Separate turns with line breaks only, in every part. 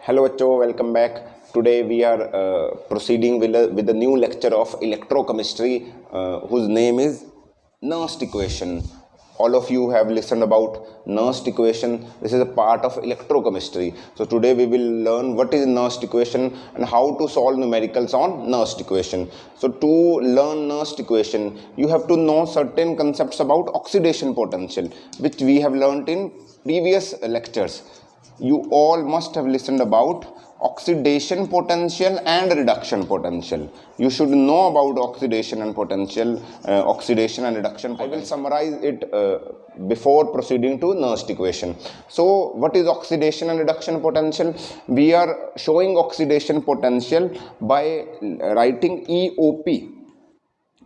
Hello bachcho, welcome back. Today we are proceeding with a new lecture of electrochemistry whose name is Nernst equation. All of you have listened about Nernst equation. This is a part of electrochemistry. So today we will learn what is Nernst equation and how to solve numericals on Nernst equation. So to learn Nernst equation, you have to know certain concepts about oxidation potential, which we have learnt in previous lectures. You all must have listened about oxidation potential and reduction potential. You should know about oxidation and potential, oxidation and reduction potential. I will summarize it before proceeding to Nernst equation. So what is oxidation and reduction potential? We are showing oxidation potential by writing EOP.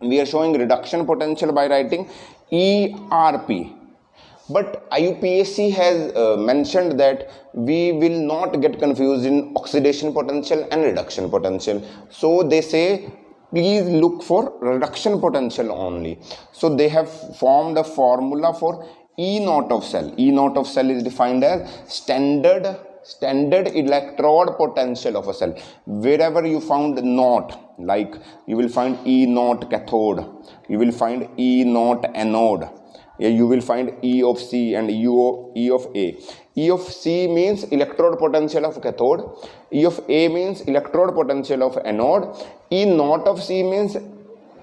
We are showing reduction potential by writing ERP. But IUPAC has mentioned that we will not get confused in oxidation potential and reduction potential. So they say please look for reduction potential only. So they have formed a formula for E naught of cell. E naught of cell is defined as standard electrode potential of a cell. Wherever you found naught, like you will find E naught cathode, you will find E naught anode. You will find E of C and E of A. E of C means electrode potential of cathode. E of A means electrode potential of anode. E naught of C means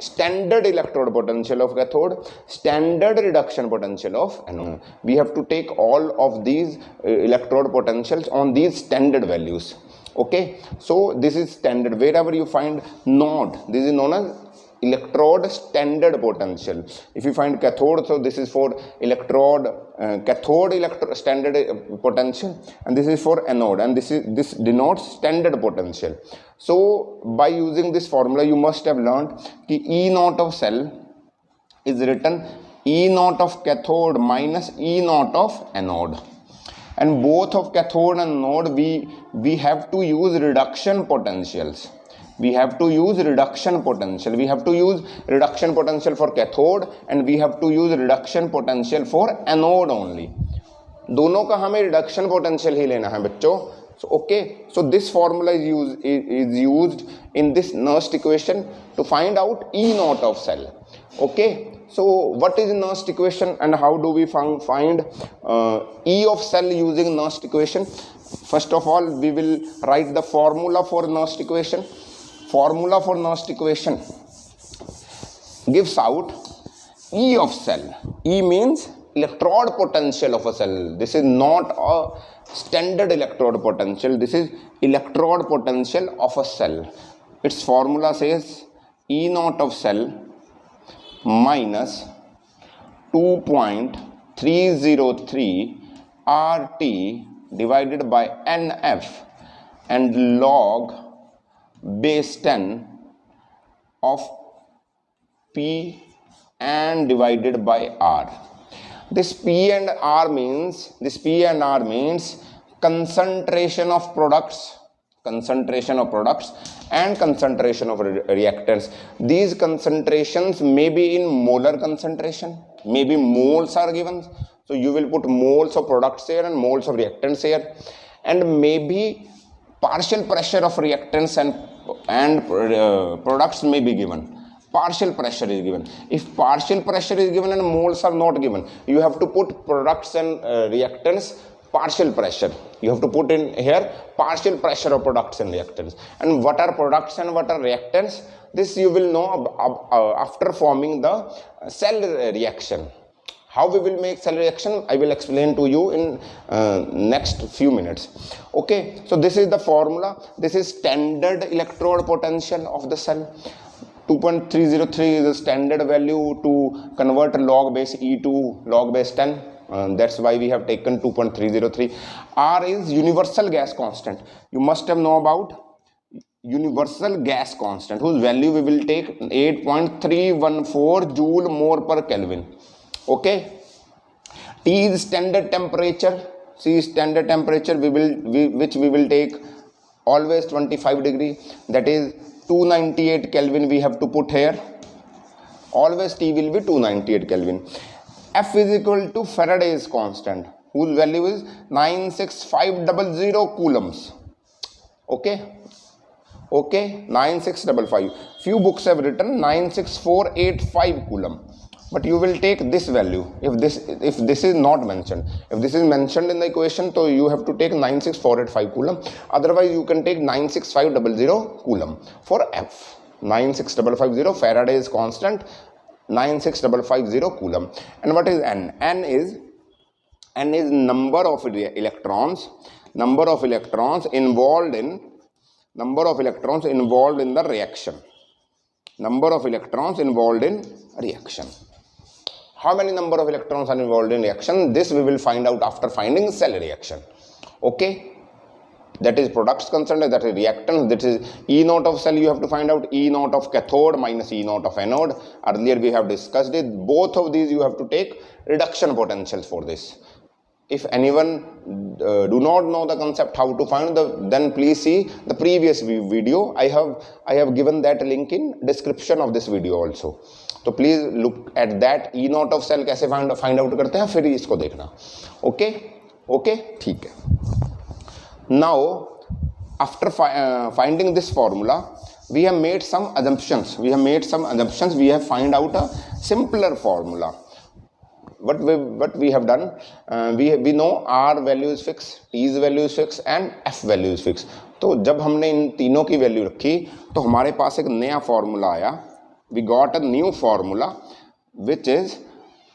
standard electrode potential of cathode, standard reduction potential of anode. We have to take all of these electrode potentials on these standard values. Okay, so this is standard. Wherever you find naught, this is known as electrode standard potential. If you find cathode, so this is for electrode standard potential, and this is for anode, and this denotes standard potential. So by using this formula, you must have learned that E naught of cell is written E naught of cathode minus E naught of anode, and both of cathode and anode we have to use reduction potentials. We have to use reduction potential. We have to use reduction potential for cathode and we have to use reduction potential for anode only. दोनों का हमें reduction potential ही लेना है बच्चों. So okay, so this formula is used in this Nernst equation to find out E naught of cell. Okay, so what is Nernst equation and how do we find E of cell using Nernst equation? First of all, we will write the formula for Nernst equation. Formula for Nernst equation gives out E of cell. E means electrode potential of a cell. This is not a standard electrode potential. This is electrode potential of a cell. Its formula says E naught of cell minus 2.303 RT divided by NF and log base 10 of P and divided by R. This P and R means concentration of products and concentration of reactants. These concentrations may be in molar concentration, maybe moles are given, so you will put moles of products here and moles of reactants here, and maybe partial pressure of reactants and products may be given. Partial pressure is given. If partial pressure is given and moles are not given, you have to put products and reactants partial pressure. You have to put in here partial pressure of products and reactants. And what are products and what are reactants? This you will know after forming the cell reaction. How we will make cell reaction, I will explain to you in next few minutes. Okay, so this is the formula. This is standard electrode potential of the cell. 2.303 is a standard value to convert log base E to log base 10. That's why we have taken 2.303. R is universal gas constant. You must have known about universal gas constant, whose value we will take 8.314 joule more per Kelvin. Okay, T is standard temperature. C is standard temperature which we will take always 25 degree, that is 298 Kelvin we have to put here. Always T will be 298 Kelvin. F is equal to Faraday's constant, whose value is 96500 coulombs. Okay, okay, 9655. Few books have written 96485 coulomb, but you will take this value if this is not mentioned. If this is mentioned in the equation, so you have to take 96485 coulomb. Otherwise, you can take 96500 coulomb for F. 96550, Faraday is constant, 96550 coulomb. And what is N? N is number of electrons involved in the reaction. Number of electrons involved in reaction. How many number of electrons are involved in reaction? This we will find out after finding cell reaction. Okay, that is products concerned, that is reactants, that is E naught of cell. You have to find out E naught of cathode minus E naught of anode. Earlier we have discussed it. Both of these you have to take reduction potentials for this. If anyone do not know the concept how to find then please see the previous video. I have given that link in description of this video also. So please look at that. E naught of cell कैसे find out करते हैं, फिर इसको देखना. Okay, ठीक है. Now after finding this formula, we have made some assumptions. We have find out a simpler formula. What we have done, we know R value is fixed, T's value is fixed and F value is fixed. तो जब हमने इन तीनों की value रखी तो हमारे पास एक नया फॉर्मूला आया. We got a new formula which is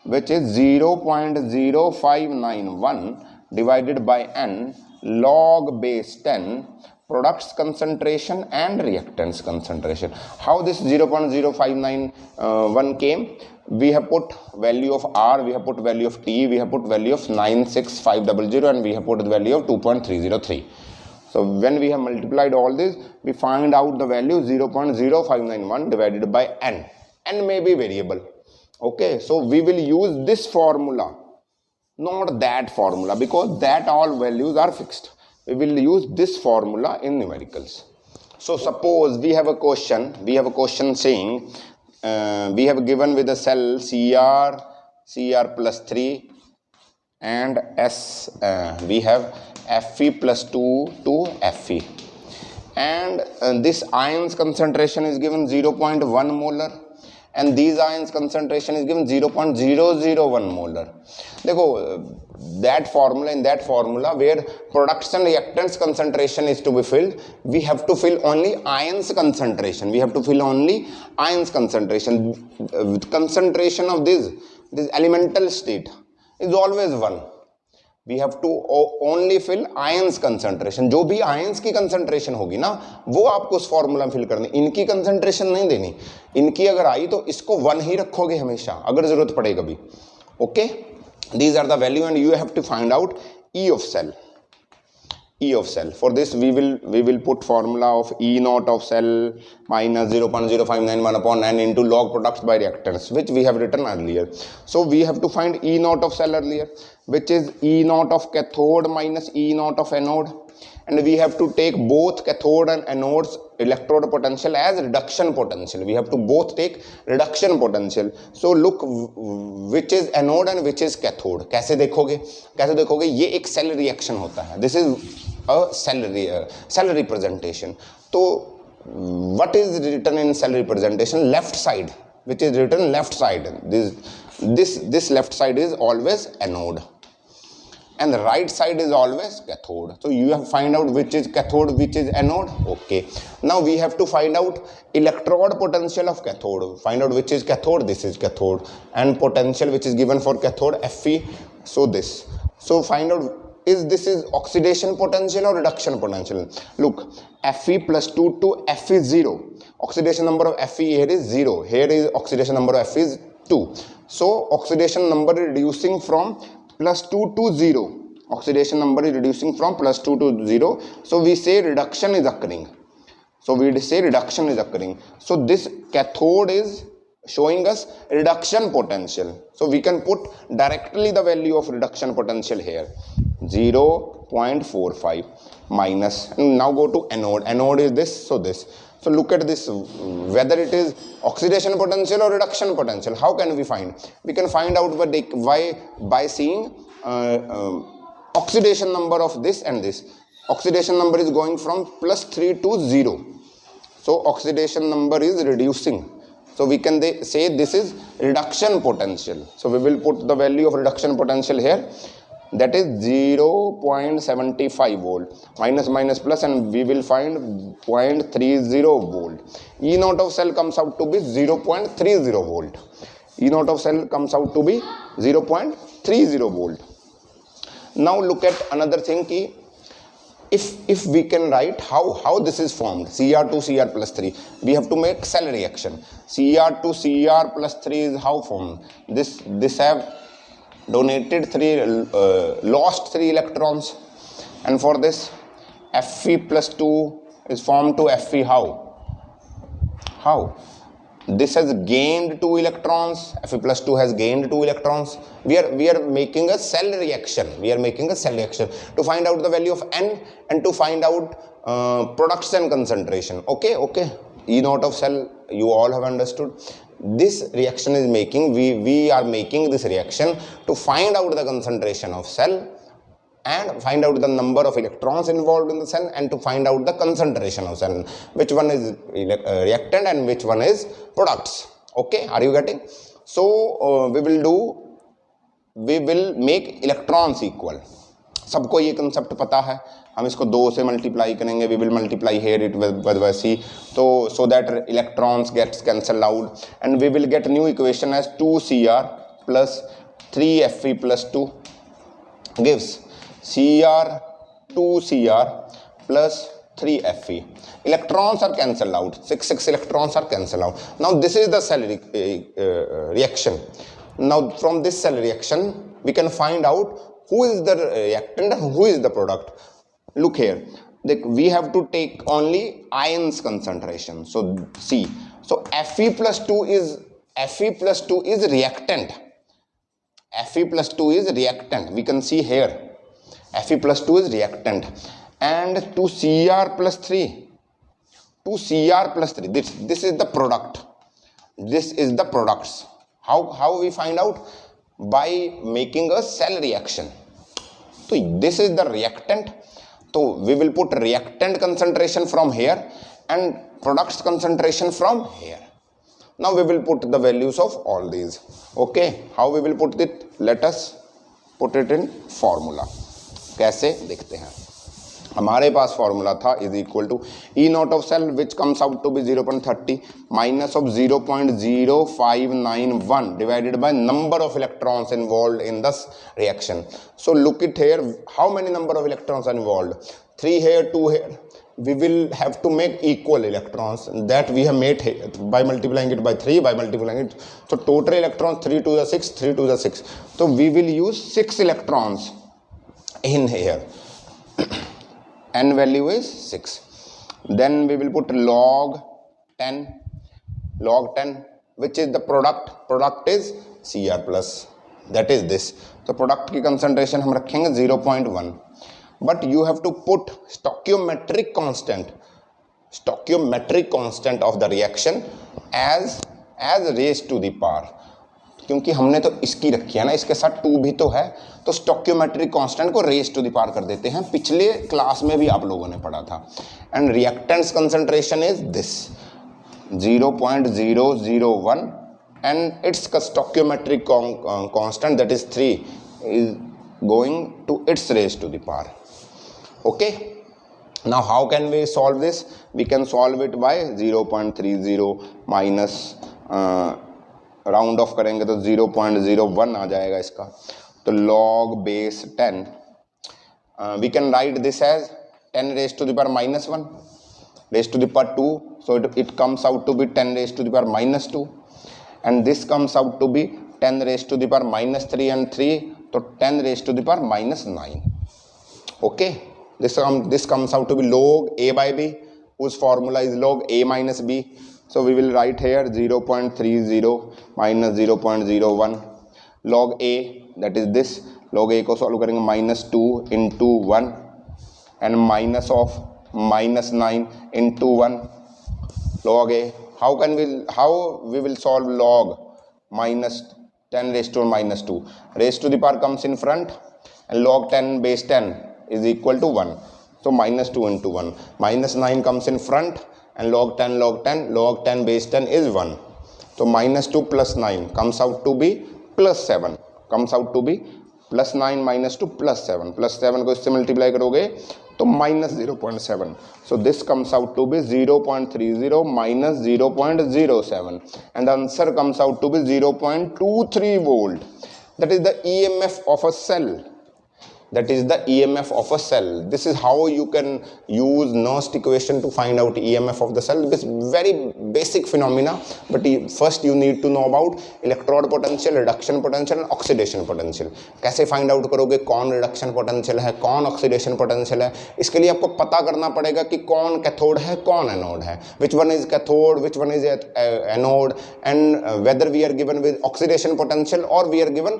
0.0591 divided by N log base 10 products concentration and reactants concentration. How this 0.0591 came? We have put value of R, we have put value of T, we have put value of 96500 and we have put the value of 2.303. So when we have multiplied all this, we find out the value 0.0591 divided by N. N may be variable. Okay, so we will use this formula, not that formula, because that all values are fixed. We will use this formula in numericals. So suppose we have a question saying we have given with a cell CR plus 3 and S, we have Fe plus 2 to Fe, and this ions concentration is given 0.1 molar and these ions concentration is given 0.001 molar. देखो in that formula where products and reactants concentration is to be filled, we have to fill only ions concentration. Concentration of this elemental state is always 1. We have to only fill ions concentration. जो भी ions की concentration होगी ना, वो आपको उस formula में fill करनी. इनकी concentration नहीं देनी. इनकी अगर आई तो इसको 1 ही रखोगे हमेशा, अगर जरूरत पड़े कभी. Okay? These are the value and you have to find out E of cell. For this we will put formula of E naught of cell minus 0.0591 upon N into log products by reactants, which we have written earlier. So we have to find E naught of cell earlier, which is E naught of cathode minus E naught of anode, and we have to take both cathode and anode's electrode potential as reduction potential. We have to both take reduction potential. So look, which is anode and which is cathode. कैसे देखोगे? ये एक cell reaction होता है. This is a cell representation. So what is written in cell representation? Left side, which is written left side. This left side is always anode, and the right side is always cathode. So you have to find out which is cathode, which is anode. Okay, now we have to find out electrode potential of cathode. Find out which is cathode, this is cathode, and potential which is given for cathode Fe. So find out this is oxidation potential or reduction potential. Look, Fe plus 2 to Fe 0. Oxidation number of Fe here is 0. Here is oxidation number of Fe is 2. So oxidation number is reducing from plus 2 to 0. Oxidation number is reducing from plus 2 to 0. So we say reduction is occurring. So this cathode is showing us reduction potential. So we can put directly the value of reduction potential here. 0.45 minus. And now go to anode. Anode is this. So look at this, whether it is oxidation potential or reduction potential. How can we find? We can find out by seeing oxidation number of this and this. oxidation number is going from +3 to 0. So oxidation number is reducing. So we can say this is reduction potential. So we will put the value of reduction potential here. That is 0.75 volt. Minus plus, and we will find 0.30 volt. E naught of cell comes out to be 0.30 volt. E naught of cell comes out to be 0.30 volt. Now look at another thing ki if we can write how this is formed, Cr to Cr plus 3, we have to make cell reaction. Cr to Cr plus 3 is how formed. This have donated 3 lost 3 electrons, and for this Fe plus 2 is formed to Fe. How this has gained 2 electrons, Fe plus 2 has gained 2 electrons. We are making a cell reaction. To find out the value of N and to find out production concentration. Okay. E naught of cell, you all have understood. This reaction is making, we are making this reaction to find out the concentration of cell and find out the number of electrons involved in the cell and to find out the concentration of cell, which one is reactant and which one is products. Okay, are you getting? So we will make electrons equal. सबको ये concept पता है. हम इसको 2 से multiply करेंगे. We will multiply here it with C, तो so that electrons gets cancel out and we will get new equation as 2Cr plus 3Fe plus 2 gives Cr 2Cr plus 3Fe. Electrons are cancelled out. 6 electrons are cancelled out. Now this is the cell reaction. Now from this cell reaction we can find out who is the reactant and who is the product. Look here, we have to take only ions concentration. So see, so Fe plus 2 is reactant. Fe plus 2 is reactant. We can see here Fe plus 2 is reactant, and 2Cr plus 3, this is the product. This is the products. How we find out? By making a cell reaction. So this is the reactant. So we will put reactant concentration from here and products concentration from here. Now we will put the values of all these. Okay, how we will put it? Let us put it in formula. कैसे देखते हैं. हमारे पास formula था is equal to E naught of cell which comes out to be 0.30 minus of 0.0591 divided by number of electrons involve in this reaction. So look it here, how many number of electrons are involve? 3 here, 2 here. We will have to make equal electrons that we have made here by multiplying it by 3, by multiplying it. So total electrons 3 to the 6, 3 to the 6. So we will use 6 electrons in here. N value is 6. Then we will put log 10, which is the product is Cr plus, that is this. तो product की concentration हम रखेंगे 0.1, but you have to put stoichiometric constant of the reaction as raised to the power. क्योंकि हमने तो इसकी रखी है ना, इसके साथ 2 भी तो है, तो स्टोकियोमेट्रिक कांस्टेंट को रेज टू द पावर कर देते हैं. पिछले क्लास में भी आप लोगों ने पढ़ा था. And reactants concentration is this 0.001 and its stoichiometric constant that is 3 is going to its raise to the power. Okay, now how can we solve this? We can solve it by 0.30 minus round off करेंगे तो 0.01 आ जाएगा इसका. तो log base 10, we can write this as 10 raised to the power minus 1 raised to the power 2. So it comes out to be 10 raised to the power minus 2, and this comes out to be 10 raised to the power minus 3 and 3, so 10 raised to the power minus 9. Okay, this comes out to be log A by B, whose formula is log A minus B. So we will write here 0.30 minus 0.01 log A, that is this. log A को solve करेंगे -2 into 1 and minus of -9 into 1 log A. How we will solve log minus 10 raised to minus 2? Raised to the power comes in front and log 10 base 10 is equal to 1. So minus 2 into 1. Minus 9 comes in front, and log 10 log 10 base 10 is 1. So minus 2 plus 9 comes out to be plus 7. Comes out to be plus 9 minus 2 plus 7. Plus 7 को इससे multiply करोगे तो minus 0.7. So this comes out to be 0.30 minus 0.07, and the answer comes out to be 0.23 volt. That is the EMF of a cell. That is the EMF of a cell. This is how you can use Nernst equation to find out EMF of the cell. This very basic phenomena, but first you need to know about electrode potential, reduction potential and oxidation potential. कैसे find out करोगे कौन reduction potential है, कौन oxidation potential है? इसके लिए आपको पता करना पड़ेगा कि कौन cathode है, कौन anode है. Which one is cathode, which one is anode, and whether we are given with oxidation potential or we are given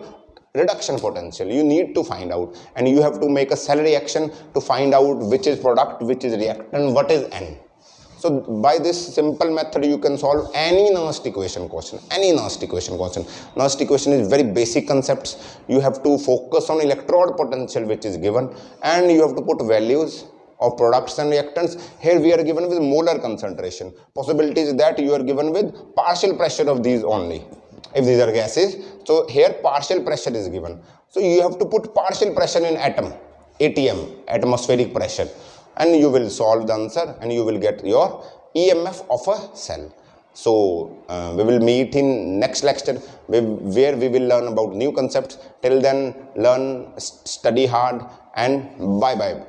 reduction potential. You need to find out, and you have to make a cell reaction to find out which is product, which is reactant, what is N. So by this simple method you can solve any Nernst equation question. Any Nernst equation question. Nernst equation is very basic concepts. You have to focus on electrode potential which is given, and you have to put values of products and reactants. Here we are given with molar concentration. Possibility is that you are given with partial pressure of these only. If these are gases, so here partial pressure is given. So you have to put partial pressure in atom, ATM, atmospheric pressure, and you will solve the answer and you will get your EMF of a cell. So we will meet in next lecture where we will learn about new concepts. Till then, learn, study hard, and bye bye.